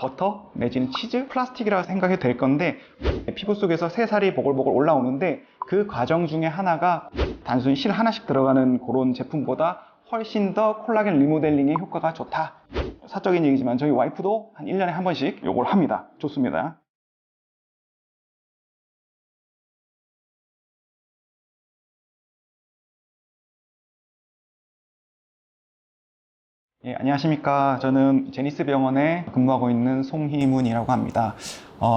버터 내지는 치즈, 플라스틱이라고 생각해도 될 건데 피부 속에서 새살이 보글보글 올라오는데 그 과정 중에 하나가 단순히 실 하나씩 들어가는 그런 제품보다 훨씬 더 콜라겐 리모델링에 효과가 좋다. 사적인 얘기지만 저희 와이프도 한 1년에 한 번씩 요걸 합니다. 좋습니다. 예, 안녕하십니까. 저는 제니스 병원에 근무하고 있는 송희문이라고 합니다.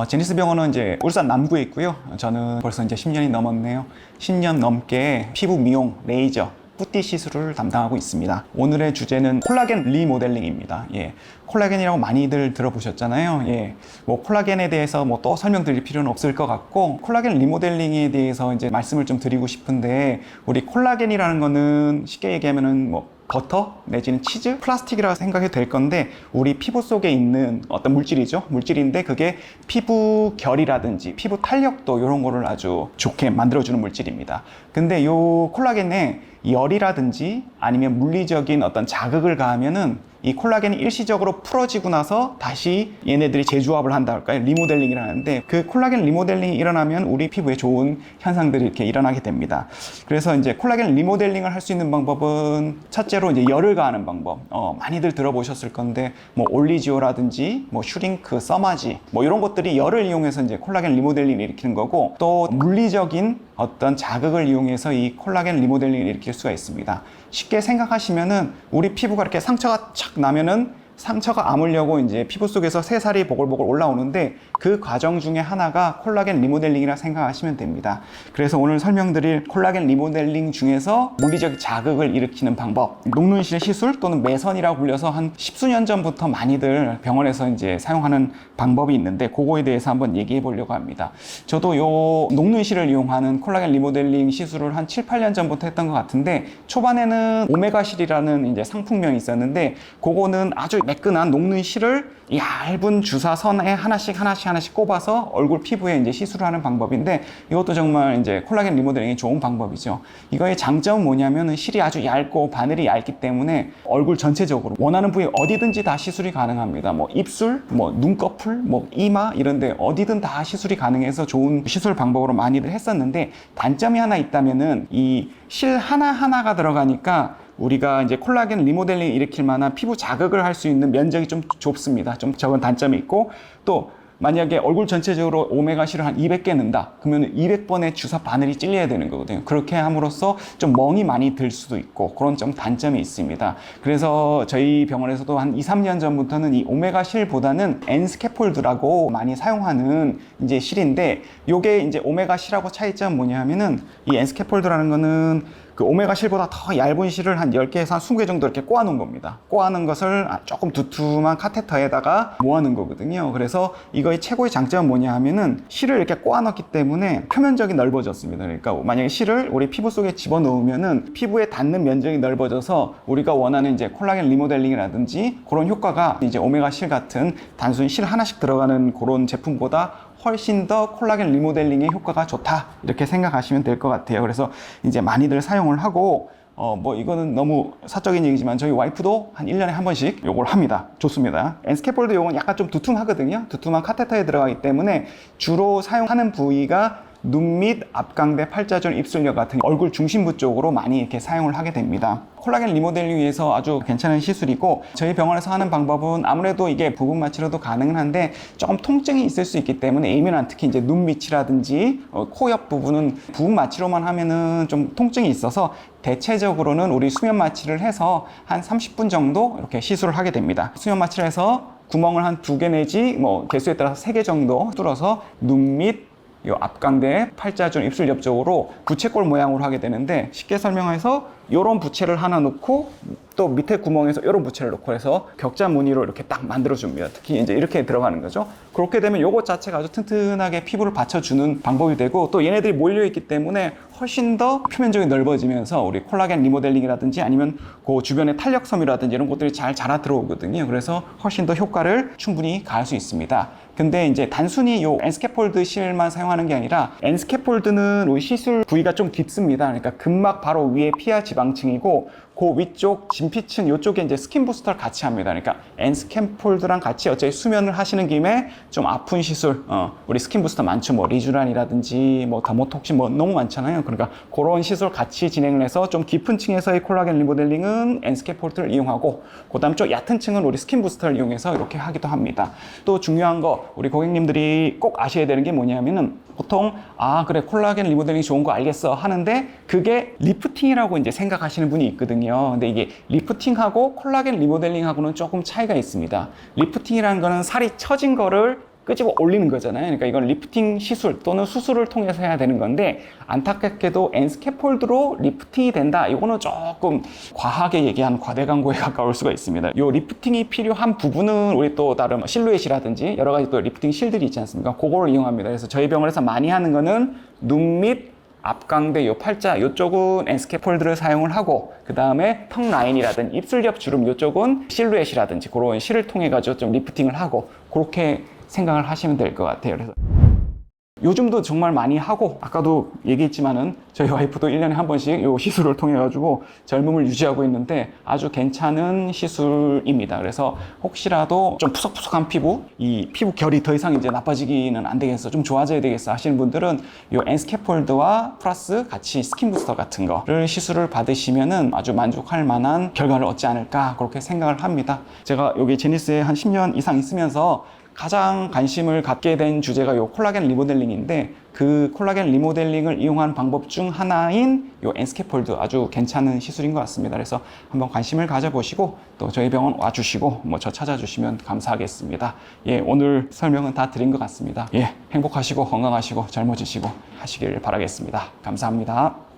제니스 병원은 이제 울산 남구에 있고요. 저는 벌써 이제 10년이 넘었네요. 10년 넘게 피부 미용, 레이저, 뿌띠 시술을 담당하고 있습니다. 오늘의 주제는 콜라겐 리모델링입니다. 예, 콜라겐이라고 많이들 들어보셨잖아요. 예, 뭐 콜라겐에 대해서 뭐 또 설명드릴 필요는 없을 것 같고, 콜라겐 리모델링에 대해서 이제 말씀을 좀 드리고 싶은데, 우리 콜라겐이라는 거는 쉽게 얘기하면은 뭐 버터 내지는 치즈, 플라스틱이라고 생각해도 될 건데 우리 피부 속에 있는 어떤 물질이죠. 물질인데 그게 피부 결이라든지 피부 탄력도 이런 거를 아주 좋게 만들어주는 물질입니다. 근데 요 콜라겐에 열이라든지 아니면 물리적인 어떤 자극을 가하면은 이 콜라겐이 일시적으로 풀어지고 나서 다시 얘네들이 재조합을 한다 할까요? 리모델링을 하는데 그 콜라겐 리모델링이 일어나면 우리 피부에 좋은 현상들이 이렇게 일어나게 됩니다. 그래서 이제 콜라겐 리모델링을 할 수 있는 방법은 첫째로 이제 열을 가하는 방법. 많이들 들어보셨을 건데 뭐 올리지오라든지 뭐 슈링크, 써마지 뭐 이런 것들이 열을 이용해서 이제 콜라겐 리모델링을 일으키는 거고, 또 물리적인 어떤 자극을 이용해서 이 콜라겐 리모델링을 일으킬 수가 있습니다. 쉽게 생각하시면은 우리 피부가 이렇게 상처가 착 나면은 상처가 아물려고 이제 피부 속에서 새살이 보글보글 올라오는데 그 과정 중에 하나가 콜라겐 리모델링이라 생각하시면 됩니다. 그래서 오늘 설명드릴 콜라겐 리모델링 중에서 물리적 자극을 일으키는 방법, 녹는실 시술 또는 매선이라고 불려서 한 십수년 전부터 많이들 병원에서 이제 사용하는 방법이 있는데 그거에 대해서 한번 얘기해 보려고 합니다. 저도 요 녹는실을 이용하는 콜라겐 리모델링 시술을 한 7, 8년 전부터 했던 것 같은데, 초반에는 오메가실이라는 이제 상품명이 있었는데 그거는 아주 매끈한 녹는 실을 얇은 주사선에 하나씩 꼽아서 얼굴 피부에 이제 시술을 하는 방법인데, 이것도 정말 이제 콜라겐 리모델링이 좋은 방법이죠. 이거의 장점은 뭐냐면은 실이 아주 얇고 바늘이 얇기 때문에 얼굴 전체적으로 원하는 부위 어디든지 다 시술이 가능합니다. 뭐 입술, 뭐 눈꺼풀, 뭐 이마 이런데 어디든 다 시술이 가능해서 좋은 시술 방법으로 많이들 했었는데, 단점이 하나 있다면은 이 실 하나하나가 들어가니까 우리가 이제 콜라겐 리모델링 일으킬 만한 피부 자극을 할 수 있는 면적이 좀 좁습니다. 좀 적은 단점이 있고, 또 만약에 얼굴 전체적으로 오메가실을 한 200개 넣는다 그러면 200번의 주사 바늘이 찔려야 되는 거거든요. 그렇게 함으로써 좀 멍이 많이 들 수도 있고 그런 좀 단점이 있습니다. 그래서 저희 병원에서도 한 2, 3년 전부터는 이 오메가실보다는 엔스캐폴드라고 많이 사용하는 이제 실인데, 요게 이제 오메가실하고 차이점은 뭐냐면은 이 엔스캐폴드라는 거는 그 오메가실보다 더 얇은 실을 한 10개에서 한 20개 정도 이렇게 꼬아놓은 겁니다. 꼬아놓은 것을 조금 두툼한 카테터에다가 모아놓은 거거든요. 그래서 이거의 최고의 장점은 뭐냐 하면은 실을 이렇게 꼬아넣기 때문에 표면적이 넓어졌습니다. 그러니까 만약에 실을 우리 피부 속에 집어넣으면은 피부에 닿는 면적이 넓어져서 우리가 원하는 이제 콜라겐 리모델링이라든지 그런 효과가 이제 오메가실 같은 단순히 실 하나씩 들어가는 그런 제품보다 훨씬 더 콜라겐 리모델링의 효과가 좋다, 이렇게 생각하시면 될 것 같아요. 그래서 이제 많이들 사용을 하고, 뭐 이거는 너무 사적인 얘기지만 저희 와이프도 한 1년에 한 번씩 요걸 합니다. 좋습니다. 엔스캐폴드 요건 약간 좀 두툼하거든요. 두툼한 카테터에 들어가기 때문에 주로 사용하는 부위가 눈 밑, 앞광대, 팔자존, 입술력 같은 얼굴 중심부 쪽으로 많이 이렇게 사용을 하게 됩니다. 콜라겐 리모델링 위해서 아주 괜찮은 시술이고, 저희 병원에서 하는 방법은 아무래도 이게 부분 마취로도 가능은 한데 조금 통증이 있을 수 있기 때문에 예민한, 특히 이제 눈 밑이라든지 코 옆 부분은 부분 마취로만 하면은 좀 통증이 있어서 대체적으로는 우리 수면 마취를 해서 한 30분 정도 이렇게 시술을 하게 됩니다. 수면 마취를 해서 구멍을 한 2개 내지 뭐 개수에 따라서 3개 정도 뚫어서 눈 밑, 요 앞광대, 팔자존, 입술 옆쪽으로 부채꼴 모양으로 하게 되는데, 쉽게 설명해서 요런 부채를 하나 놓고 또 밑에 구멍에서 이런 부채를 놓고 해서 격자 무늬로 이렇게 딱 만들어 줍니다. 특히 이제 이렇게 들어가는 거죠. 그렇게 되면 요것 자체가 아주 튼튼하게 피부를 받쳐주는 방법이 되고, 또 얘네들이 몰려 있기 때문에 훨씬 더 표면적이 넓어지면서 우리 콜라겐 리모델링이라든지 아니면 그 주변의 탄력섬이라든지 이런 것들이 잘 자라 들어오거든요. 그래서 훨씬 더 효과를 충분히 가할 수 있습니다. 근데 이제 단순히 요 엔스캐폴드 실만 사용하는 게 아니라, 엔스캐폴드는 우리 시술 부위가 좀 깊습니다. 그러니까 근막 바로 위에 피하 지방층이고 그 위쪽 진피층 요쪽에 이제 스킨 부스터를 같이 합니다. 그러니까 엔스캠폴드랑 같이 어차피 수면을 하시는 김에 좀 아픈 시술, 우리 스킨 부스터 많죠. 뭐 리쥬란이라든지 뭐 더모톡신 뭐 너무 많잖아요. 그러니까 그런 시술 같이 진행을 해서 좀 깊은 층에서의 콜라겐 리모델링은 엔스캠폴드를 이용하고, 그다음 좀 얕은 층은 우리 스킨 부스터를 이용해서 이렇게 하기도 합니다. 또 중요한 거 우리 고객님들이 꼭 아셔야 되는 게 뭐냐면은, 보통 그래 콜라겐 리모델링 좋은 거 알겠어 하는데 그게 리프팅이라고 이제 생각하시는 분이 있거든요. 근데 이게 리프팅하고 콜라겐 리모델링하고는 조금 차이가 있습니다. 리프팅이라는 거는 살이 처진 거를 끄집어 올리는 거잖아요. 그러니까 이건 리프팅 시술 또는 수술을 통해서 해야 되는 건데, 안타깝게도 엔스캐폴드로 리프팅이 된다. 이거는 조금 과하게 얘기한 과대 광고에 가까울 수가 있습니다. 이 리프팅이 필요한 부분은 우리 또 다른 실루엣이라든지 여러 가지 또 리프팅 실들이 있지 않습니까? 그거를 이용합니다. 그래서 저희 병원에서 많이 하는 거는 눈 밑 앞광대 요 팔자 요쪽은 엔스캐폴드를 사용을 하고, 그 다음에 턱 라인이라든지 입술 옆 주름 요쪽은 실루엣이라든지 그런 실을 통해 가지고 좀 리프팅을 하고, 그렇게 생각을 하시면 될 것 같아요. 그래서 요즘도 정말 많이 하고, 아까도 얘기했지만은 저희 와이프도 1년에 한 번씩 요 시술을 통해 가지고 젊음을 유지하고 있는데 아주 괜찮은 시술입니다. 그래서 혹시라도 좀 푸석푸석한 피부, 이 피부 결이 더 이상 이제 나빠지기는 안 되겠어, 좀 좋아져야 되겠어 하시는 분들은 요 엔스캐폴드와 플러스 같이 스킨 부스터 같은 거를 시술을 받으시면은 아주 만족할 만한 결과를 얻지 않을까, 그렇게 생각을 합니다. 제가 여기 제니스에 한 10년 이상 있으면서 가장 관심을 갖게 된 주제가 요 콜라겐 리모델링인데, 그 콜라겐 리모델링을 이용한 방법 중 하나인 요 엔스캐폴드 아주 괜찮은 시술인 것 같습니다. 그래서 한번 관심을 가져보시고 또 저희 병원 와주시고 뭐 저 찾아주시면 감사하겠습니다. 예, 오늘 설명은 다 드린 것 같습니다. 예, 행복하시고 건강하시고 젊어지시고 하시길 바라겠습니다. 감사합니다.